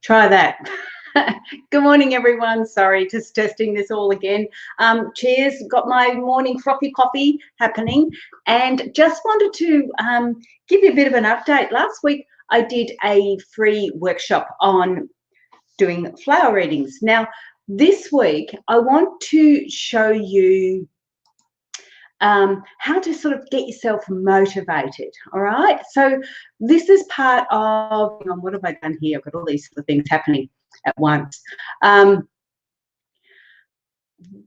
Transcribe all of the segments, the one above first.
Try that. Good morning, everyone. Sorry, just testing this all again. Cheers. Got my morning frothy coffee happening, and just wanted to give you a bit of an update. Last week, I did a free workshop on doing flower readings. Now, this week, I want to show you how to sort of get yourself motivated. All right, so this is part of what have I done here? I've got all these sort of things happening at once.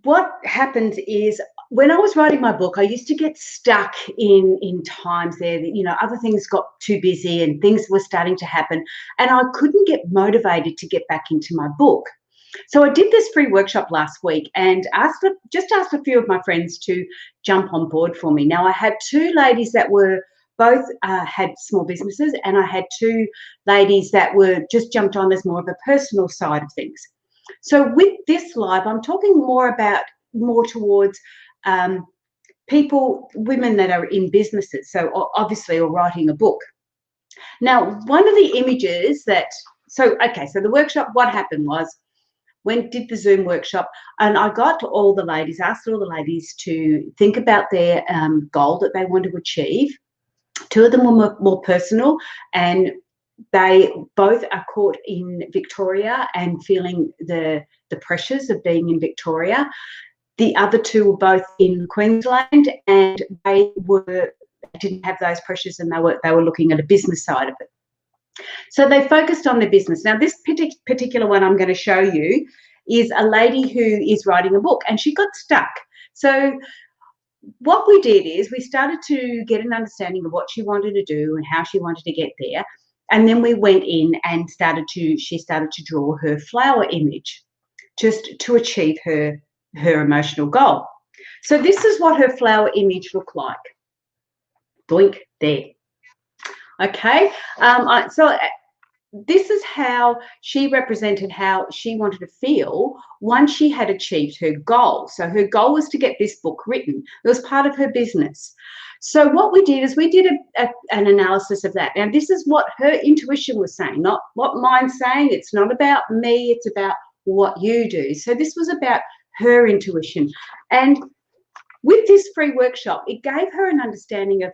What happens is, when I was writing my book, I used to get stuck in times there that, other things got too busy and things were starting to happen, and I couldn't get motivated to get back into my book. So I did this free workshop last week and asked a few of my friends to jump on board for me. Now, I had two ladies that were both had small businesses, and I had two ladies that were just jumped on as more of a personal side of things. So with this live, I'm talking more towards people, women that are in businesses, so obviously, or writing a book. Now, one of the images so the workshop, what happened was, did the Zoom workshop, and I asked all the ladies to think about their goal that they want to achieve. Two of them were more personal, and they both are caught in Victoria and feeling the pressures of being in Victoria. The other two were both in Queensland, and they didn't have those pressures, and they were looking at a business side of it. So they focused on their business. Now, this particular one I'm going to show you is a lady who is writing a book, and she got stuck. So what we did is we started to get an understanding of what she wanted to do and how she wanted to get there. And then we went in and she started to draw her flower image just to achieve her emotional goal. So this is what her flower image looked like. Boink, there. Okay, so this is how she represented how she wanted to feel once she had achieved her goal. So her goal was to get this book written. It was part of her business. So what we did is we did an analysis of that. Now, this is what her intuition was saying, not what mine's saying. It's not about me. It's about what you do. So this was about her intuition. And with this free workshop, it gave her an understanding of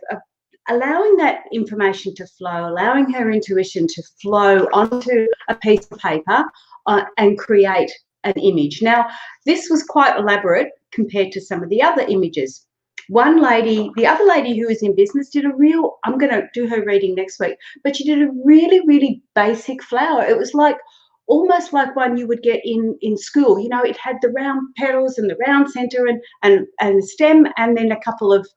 allowing that information to flow, allowing her intuition to flow onto a piece of paper and create an image. Now, this was quite elaborate compared to some of the other images. The other lady who is in business I'm going to do her reading next week, but she did a really, really basic flower. It was almost like one you would get in school. It had the round petals and the round center and the stem, and then a couple of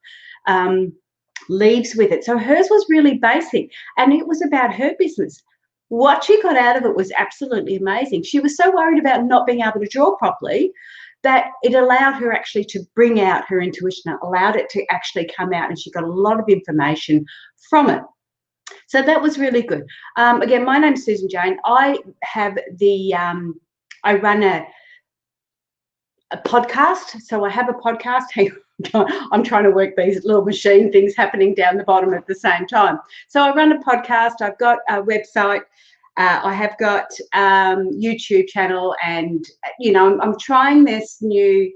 leaves with it. So hers was really basic, and it was about her business. What she got out of it was absolutely amazing. She was so worried about not being able to draw properly that it allowed her actually to bring out her intuition. It allowed it to actually come out, and she got a lot of information from it. So that was really good. Again, my name's Susan Jane. I have I run a podcast. So I have a podcast. I'm trying to work these little machine things happening down the bottom at the same time. So I run a podcast. I've got a website. I have got YouTube channel, and I'm trying this new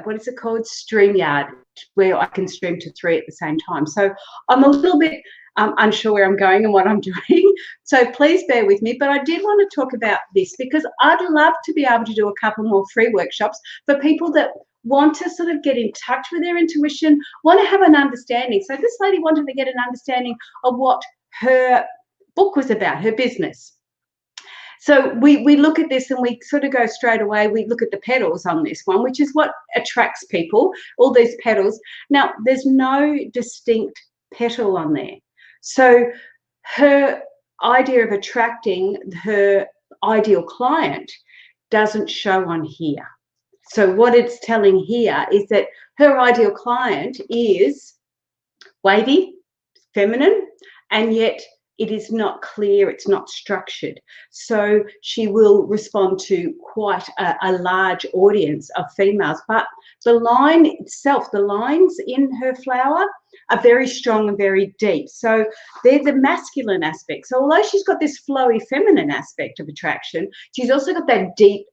what is it called, StreamYard, where I can stream to 3 at the same time. So I'm a little bit unsure where I'm going and what I'm doing. So please bear with me. But I did want to talk about this because I'd love to be able to do a couple more free workshops for people that want to sort of get in touch with their intuition, want to have an understanding. So this lady wanted to get an understanding of what her book was about, her business. So we look at this and we sort of go straight away. We look at the petals on this one, which is what attracts people, all these petals. Now, there's no distinct petal on there. So her idea of attracting her ideal client doesn't show on here. So what it's telling here is that her ideal client is wavy, feminine, and yet it is not clear, it's not structured. So she will respond to quite a large audience of females. But the line itself, the lines in her flower are very strong and very deep. So they're the masculine aspect. So although she's got this flowy feminine aspect of attraction, she's also got that deep,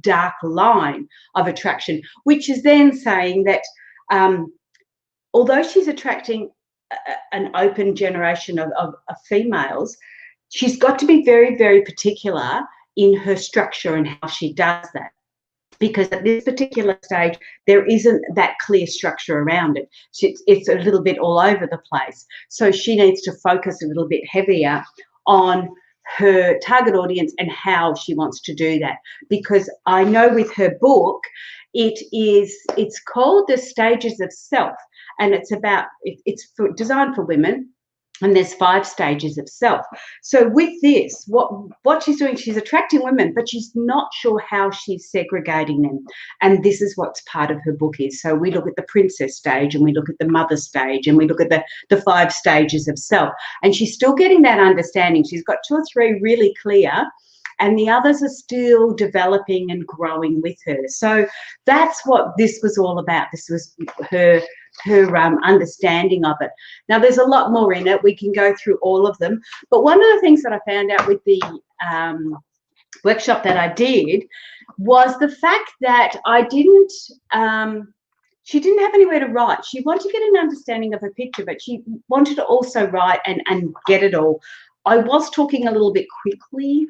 dark line of attraction, which is then saying that although she's attracting an open generation of females, she's got to be very, very particular in her structure and how she does that. Because at this particular stage, there isn't that clear structure around it. It's a little bit all over the place. So she needs to focus a little bit heavier on her target audience and how she wants to do that. Because I know with her book, it's called The Stages of Self, and it's designed for women. And there's 5 stages of self. So with this, what she's doing, she's attracting women, but she's not sure how she's segregating them. And this is what's part of her book is. So we look at the princess stage, and we look at the mother stage, and we look at the 5 stages of self. And she's still getting that understanding. She's got 2 or 3 really clear, and the others are still developing and growing with her. So that's what this was all about. This was her understanding of it. Now, there's a lot more in it. We can go through all of them. But one of the things that I found out with the workshop that I did was the fact that she didn't have anywhere to write. She wanted to get an understanding of her picture, but she wanted to also write and get it all. I was talking a little bit quickly.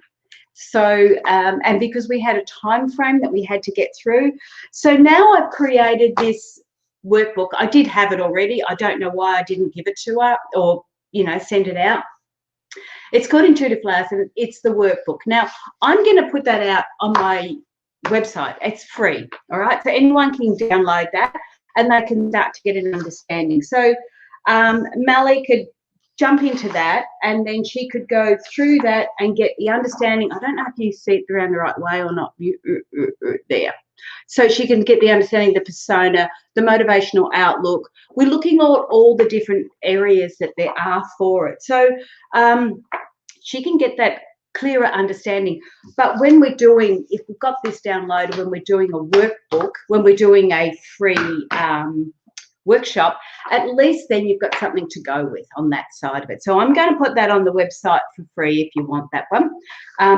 So, and because we had a time frame that we had to get through. So now I've created this workbook. I did have it already. I don't know why I didn't give it to her or, send it out. It's called Intuitive Flowers, and it's the workbook. Now, I'm going to put that out on my website. It's free, all right? So anyone can download that, and they can start to get an understanding. So Melly could jump into that, and then she could go through that and get the understanding. I don't know if you see it around the right way or not. There. So she can get the understanding of the persona, the motivational outlook. We're looking at all the different areas that there are for it. So she can get that clearer understanding. But when we're doing, if we've got this downloaded, when we're doing a workbook, when we're doing a free workshop, at least then you've got something to go with on that side of it. So I'm going to put that on the website for free if you want that one.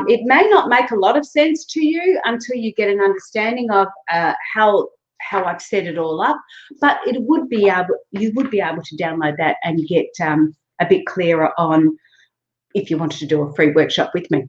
It may not make a lot of sense to you until you get an understanding of how I've set it all up, but you would be able to download that and get a bit clearer on if you wanted to do a free workshop with me.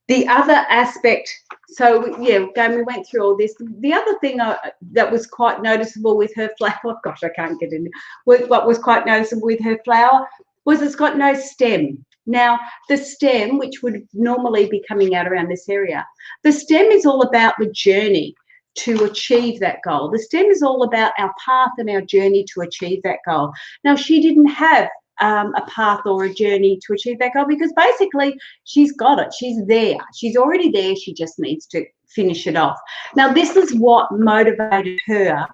The other aspect, so yeah, again, we went through all this. The other thing that was quite noticeable with her flower, gosh, I can't get in. What was quite noticeable with her flower was it's got no stem. Now, the stem, which would normally be coming out around this area, the stem is all about the journey to achieve that goal. The stem is all about our path and our journey to achieve that goal. Now, she didn't have a path or a journey to achieve that goal because basically she's got it. She's there. She's already there. She just needs to finish it off. Now, this is what motivated her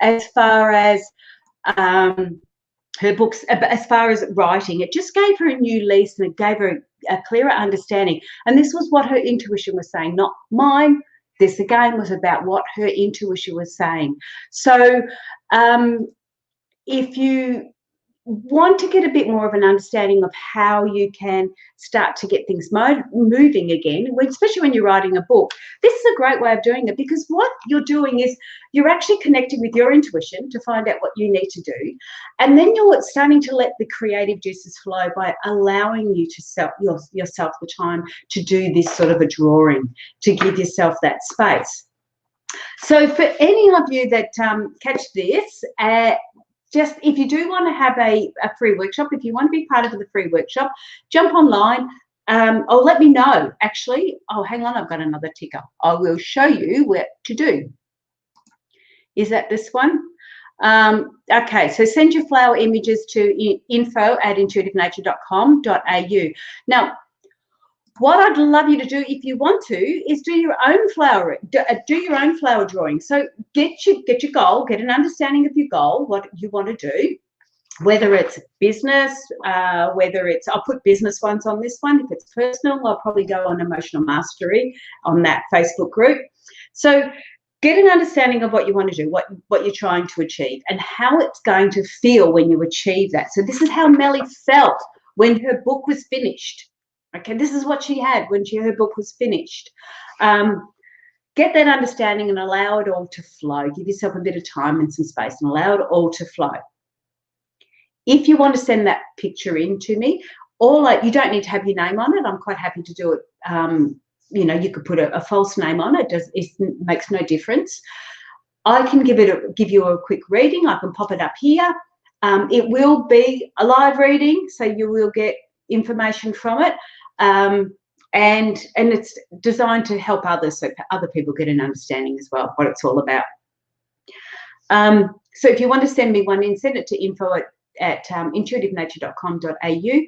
as far as her books, as far as writing. It just gave her a new lease and it gave her a clearer understanding. And this was what her intuition was saying, not mine. This again was about what her intuition was saying. So if you want to get a bit more of an understanding of how you can start to get things moving again, especially when you're writing a book, this is a great way of doing it because what you're doing is you're actually connecting with your intuition to find out what you need to do, and then you're starting to let the creative juices flow by allowing you to yourself the time to do this sort of a drawing, to give yourself that space. So for any of you that catch this, just if you do want to have a free workshop, if you want to be part of the free workshop, jump online or let me know. Actually, oh, hang on, I've got another ticker. I will show you what to do. Is that this one? Okay, so send your flower images to info@intuitivenature.com.au. Now, what I'd love you to do, if you want to, is do your own flower drawing. So get your goal, get an understanding of your goal, what you want to do, whether it's business, whether it's, I'll put business ones on this one. If it's personal, I'll probably go on emotional mastery on that Facebook group. So get an understanding of what you want to do, what you're trying to achieve, and how it's going to feel when you achieve that. So this is how Melly felt when her book was finished. Okay, this is what she had when her book was finished. Get that understanding and allow it all to flow. Give yourself a bit of time and some space and allow it all to flow. If you want to send that picture in to me, you don't need to have your name on it. I'm quite happy to do it. You could put a false name on it. It makes no difference. I can give you a quick reading. I can pop it up here. It will be a live reading, so you will get information from it. And it's designed to help others, so other people get an understanding as well what it's all about. So if you want to send me one in, send it to info@intuitivenature.com.au.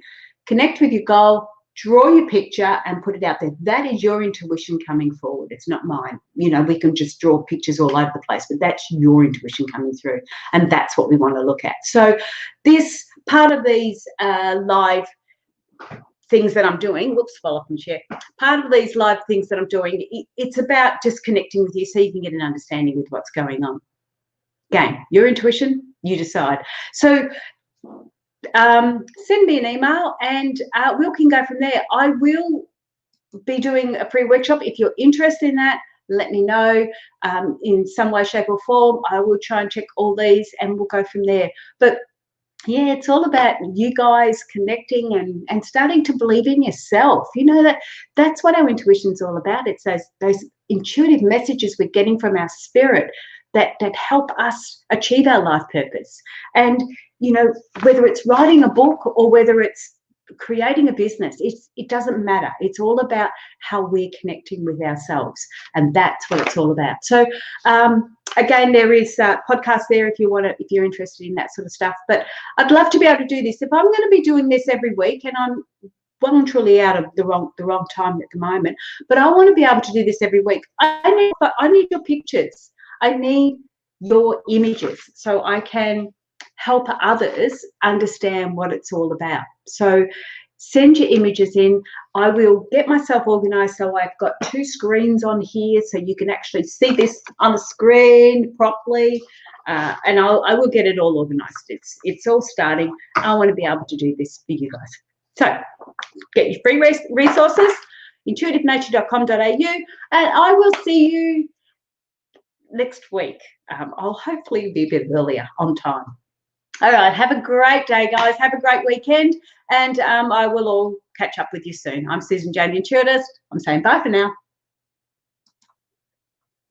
Connect with your goal, draw your picture and put it out there. That is your intuition coming forward. It's not mine. We can just draw pictures all over the place, but that's your intuition coming through, and that's what we want to look at. So this part of these live things that I'm doing, whoops, fell off my chair. Part of these live things that I'm doing, it's about just connecting with you so you can get an understanding with what's going on. Again, your intuition, you decide. So send me an email and we can go from there. I will be doing a free workshop. If you're interested in that, let me know in some way, shape or form. I will try and check all these and we'll go from there. But yeah, it's all about you guys connecting and starting to believe in yourself. That's what our intuition's all about. It's those intuitive messages we're getting from our spirit that help us achieve our life purpose. And whether it's writing a book or whether it's creating a business, it doesn't matter. It's all about how we're connecting with ourselves, and that's what it's all about. So again, there is a podcast there if you're interested in that sort of stuff. But I'd love to be able to do this. If I'm going to be doing this every week, and I'm well and truly out of the wrong time at the moment, but I want to be able to do this every week. I need your pictures. I need your images so I can help others understand what it's all about. So send your images in. I will get myself organized so I've got 2 screens on here so you can actually see this on the screen properly, and I will get it all organized. It's all starting. I want to be able to do this for you guys. So get your free resources, intuitivenature.com.au, and I will see you next week. I'll hopefully be a bit earlier on time. All right, have a great day, guys. Have a great weekend, and I will all catch up with you soon. I'm Susan Jane, the Intuitist. I'm saying bye for now.